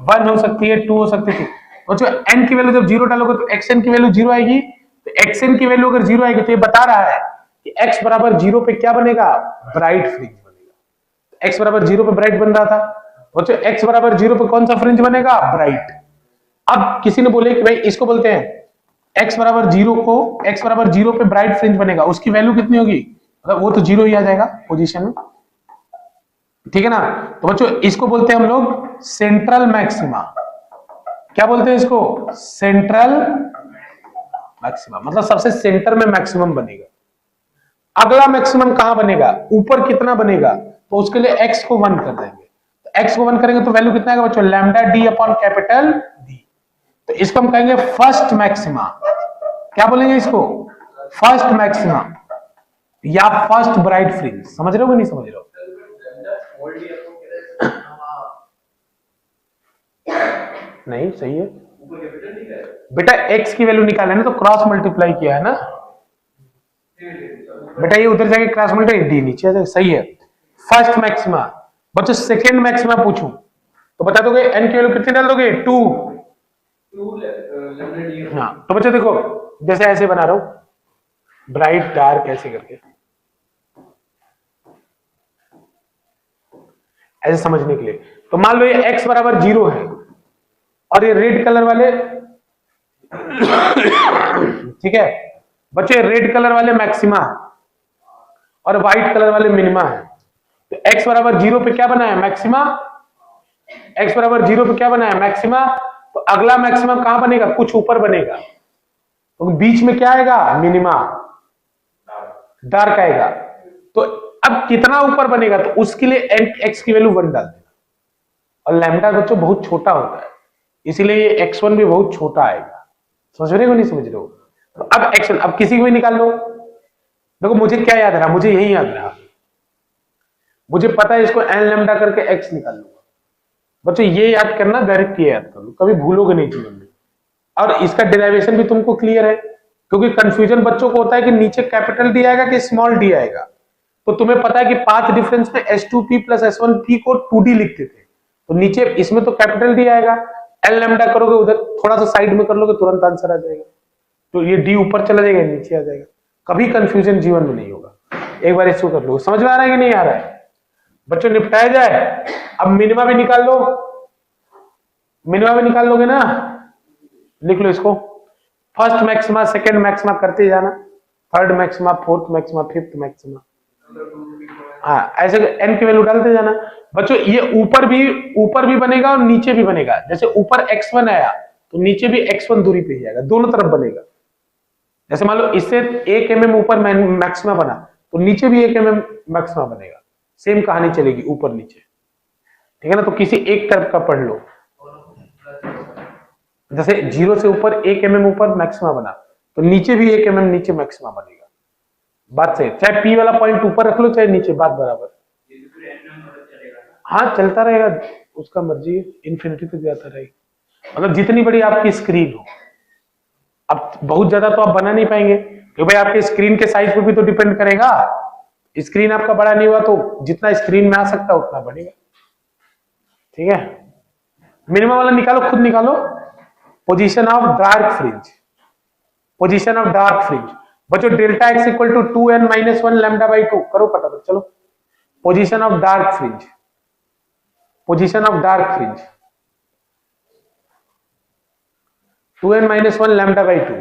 1 हो सकती है, 2 हो सकती है। तो जो एन की वैल्यू जब 0 डालोगे तो एक्स एन की वैल्यू 0 आएगी, तो एक्स एन की वैल्यू अगर 0 आएगी तो ये बता रहा है कि x बराबर 0 पे क्या बनेगा? ब्राइट फ्रिंज बनेगा। x बराबर 0 पे ब्राइट बन रहा था, बच्चों x बराबर 0 पे कौन सा फ्रिंज बनेगा? ब्राइट। अब किसी ने बोले कि भाई इसको बोलते हैं x बराबर 0 को, x बराबर 0 पे ब्राइट फ्रिंज बनेगा, उसकी वैल्यू कितनी होगी? मतलब वो तो 0 ही आ जाएगा पोजीशन में, ठीक है ना? तो बच्चों इसको बोलते हैं हम लोग सेंट्रल मैक्सिमा। क्या बोलते हैं इसको? सेंट्रल मैक्सिमा, मतलब सबसे सेंटर में मैक्सिमम बनेगा। अगला मैक्सिमम कहां बनेगा? ऊपर कितना बनेगा? तो उसके लिए x को 1 कर देंगे, तो x को 1 करेंगे तो वैल्यू कितना आएगा बच्चों? Lambda D upon capital D. तो इसको हम कहेंगे फर्स्ट मैक्सिमा। क्या बोलेंगे इसको? फर्स्ट मैक्सिमा या फर्स्ट ब्राइट फ्रिंज। समझ रहे हो कि नहीं समझ रहे हो? नहीं सही है बेटा, x की वैल्यू निकाला ना तो क्रॉस मल्टीप्लाई किया है ना बेटा, ये उधर जाके क्रॉस मल्टीप्लाई डी नीचे आ जाएगा, सही है। फर्स्ट मैक्सिमा बच्चों सेकेंड मैक्सिमा पूछूं तो बता दोगे एन की वैल्यू कितनी डाल दोगे? 2। हाँ तो बच्चों देखो जैसे ऐसे बना रहा हूं ब्राइट डार्क ऐसे करके, ऐसे समझने के लिए। तो मान लो ये x बराबर 0 है और ये रेड कलर वाले ठीक है बच्चों, ये रेड कलर वाले मैक्सिमा है और व्हाइट कलर वाले मिनिमा है। तो x बराबर 0 पे क्या बना है? मैक्सिमा। x बराबर 0 पे क्या बना है? मैक्सिमा। तो अगला मैक्सिमा कहां बनेगा? कुछ ऊपर बनेगा, तो बीच में क्या आएगा? मिनिमा, डार्क आएगा। तो अब कितना ऊपर बनेगा? तो उसके लिए x की वैल्यू 1 डाल देना। और लैम्डा बच्चों बहुत छोटा होता है, इसीलिए ये x1 भी बहुत छोटा आएगा। समझ रहे हो नहीं समझ रहे हो? तो अब x1 अब किसी को भी निकाल लो। देखो मुझे क्या याद रहा? मुझे यही याद रहा, मुझे पता है इसको n लैम्डा करके x निकाल लूंगा। बच्चों ये याद करना, डायरेक्ट ये याद कर लो, कभी भूलोगे नहीं जीवन में। और इसका डेरिवेशन भी तुमको क्लियर है, क्योंकि कंफ्यूजन बच्चों को होता है कि नीचे कैपिटल डी आएगा कि स्मॉल डी आएगा। तो तुम्हें पता है कि पाथ डिफरेंस में S2P प्लस S1P को 2D लिखते थे, तो नीचे इसमें तो कैपिटल डी आएगा। एल लैम्डा करोगे उधर थोड़ा सा साइड में कर लोगे तुरंत आंसर आ जाएगा। तो ये डी ऊपर चला जाएगा, नीचे आ जाएगा। कभी कंफ्यूजन जीवन में नहीं होगा। एक बार इसको कर लो। समझ में आ रहा है कि नहीं आ रहा है? बच्चों निपटाया जाए। अब मिनिमा भी निकाल लो, मिनिमा भी निकाल लोगे ना? लिख लो इसको। फर्स्ट मैक्सिमा, सेकंड मैक्सिमा करते जाना, third maxima, fourth maxima, fifth maxima, हाँ ऐसे एन की वैल्यू डालते जाना। बच्चों ये ऊपर भी बनेगा और नीचे भी बनेगा। जैसे ऊपर x1 आया तो नीचे भी x1 दूरी पे ही आएगा, दोनों तरफ बनेगा। जैसे मान लो इससे 1 mm ऊपर मैक्सिमा बना तो नीचे भी 1 mm मैक्सिमा बनेगा। सेम कहानी चलेगी ऊपर नीचे, ठीक है ना? तो किसी एक तरफ का पढ़ लो। जैसे 0 से ऊपर 1 mm ऊपर मैक्सिमा बना तो नीचे भी 1 mm नीचे मैक्सिमा बनेगा। बात सही, चाहे P वाला पॉइंट ऊपर रख लो चाहे नीचे, बात बराबर। हाँ चलता रहेगा, उसका मर्जी, इन्फिनिटी तक जाता रहेगा। मतलब जितनी बड़ी आपकी स्क्रीन हो। अब बहुत ज्यादा तो आप बना नहीं पाएंगे, क्योंकि भाई आपके स्क्रीन के साइज पर भी तो डिपेंड करेगा। स्क्रीन आपका बड़ा नहीं हुआ तो जितना स्क्रीन में आ सकता है उतना बढ़ेगा, ठीक है? मिनिमम वाला निकालो, खुद निकालो। Position of dark fringe, position of dark fringe. बच्चों delta x equal to 2n - 1 lambda by 2 करो फटाफट, चलो। Position of dark fringe, position of dark fringe 2n - 1 lambda by 2,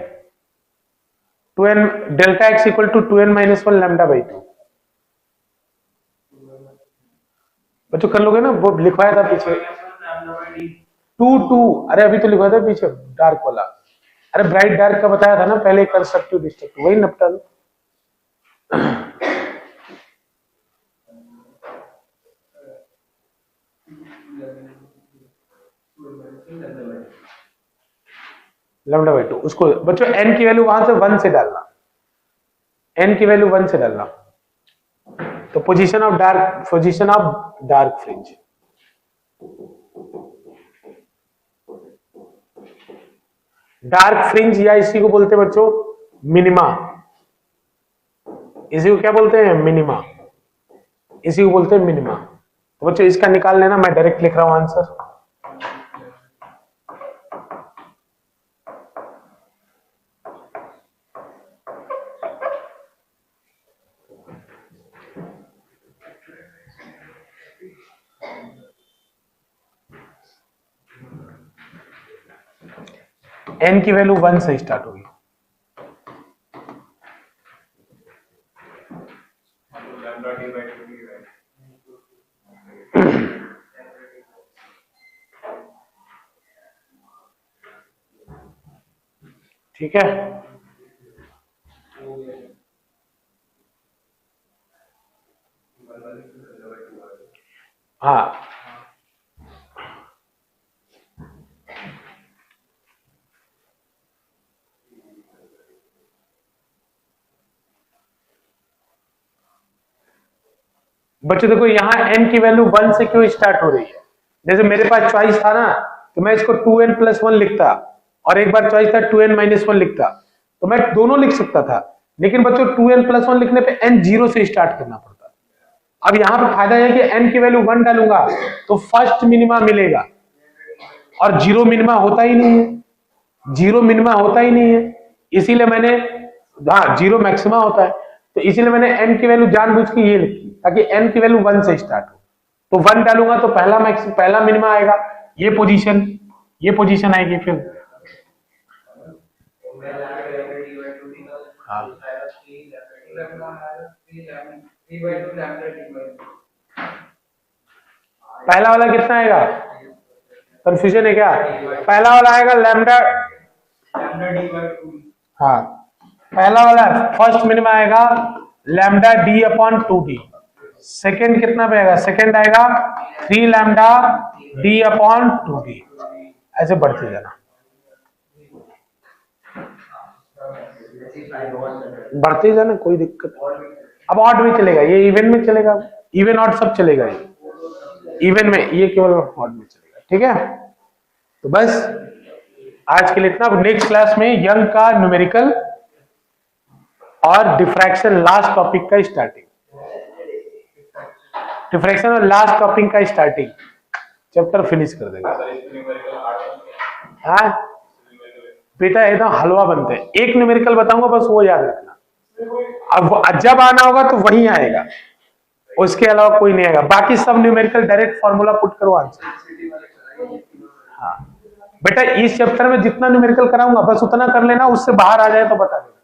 2n delta x equal to 2n - 1 lambda by 2। बच्चों कर लोगे ना? वो लिखवाया था पीछे 2 अरे अभी तो लिखवाया था पीछे डार्क वाला। अरे ब्राइट डार्क का बताया था ना पहले, कंस्ट्रक्टिव डिस्ट्रक्टिव, वही निपटा दो। लैम्डा बाई 2 उसको बच्चों n की वैल्यू वहां से 1 से डालना, n की वैल्यू 1 से डालना। तो position of dark fringe, dark fringe या इसी को बोलते हैं बच्चों मिनिमा। इसी को क्या बोलते हैं? मिनिमा। इसी को बोलते हैं मिनिमा। तो बच्चों इसका निकाल लेना, मैं डायरेक्ट लिख रहा हूं आंसर। n की वैल्यू 1 से स्टार्ट होगी। ठीक है? हाँ बच्चों देखो यहाँ n की वैल्यू 1 से क्यों स्टार्ट हो रही है? जैसे मेरे पास चॉइस था ना, तो मैं इसको 2n + 1 लिखता, और एक बार चॉइस था 2n - 1 लिखता, तो मैं दोनों लिख सकता था। लेकिन बच्चों 2n + 1 लिखने पे n 0 से स्टार्ट करना पड़ता, अब यहां पे फायदा है कि n की वैल्यू 1 डालूंगा तो फर्स्ट मिनिमा मिलेगा, और जीरो मिनिमा होता ही नहीं है, जीरो मिनिमा होता ही नहीं है, इसीलिए मैंने, हाँ जीरो मैक्सिमा होता है, तो इसीलिए मैंने n की वैल्यू जानबूझ के ये लिखी ताकि n की वैल्यू 1 से स्टार्ट हो। तो 1 डालूंगा तो पहला मिनिमा आएगा, ये पोजीशन आएगी फिर। हाँ पहला वाला कितना आएगा, कंफ्यूजन है क्या? पहला वाला आएगा लैम्डा, हाँ पहला वाला फर्स्ट मिनिमा आएगा lambda D upon 2d। Second कितना पे आएगा, सेकेंड आएगा 3 लैम्डा डी अपॉन 2d। ऐसे बढ़ते जाना, बढ़ते जाना, कोई दिक्कत नहीं। अब ऑड में चलेगा, ये इवन में चलेगा, इवन ऑड सब चलेगा, ये इवन में, ये केवल ऑड में चलेगा। ठीक है, तो बस आज के लिए इतना। नेक्स्ट क्लास में यंग का न्यूमेरिकल और डिफ्रैक्शन लास्ट टॉपिक का स्टार्टिंग, डिफ्रैक्शन और लास्ट टॉपिक का स्टार्टिंग चैप्टर फिनिश कर देंगे। हाँ बेटा एकदम हलवा बनते हैं, एक न्यूमेरिकल बताऊंगा बस वो याद रखना, अब जब आना होगा तो वही आएगा, उसके अलावा कोई नहीं आएगा। बाकी सब न्यूमेरिकल डायरेक्ट फॉर्मूला पुट करो आंसर। हाँ बेटा इस चैप्टर में जितना न्यूमेरिकल कराऊंगा बस उतना कर लेना, उससे बाहर आ जाए तो बता देना।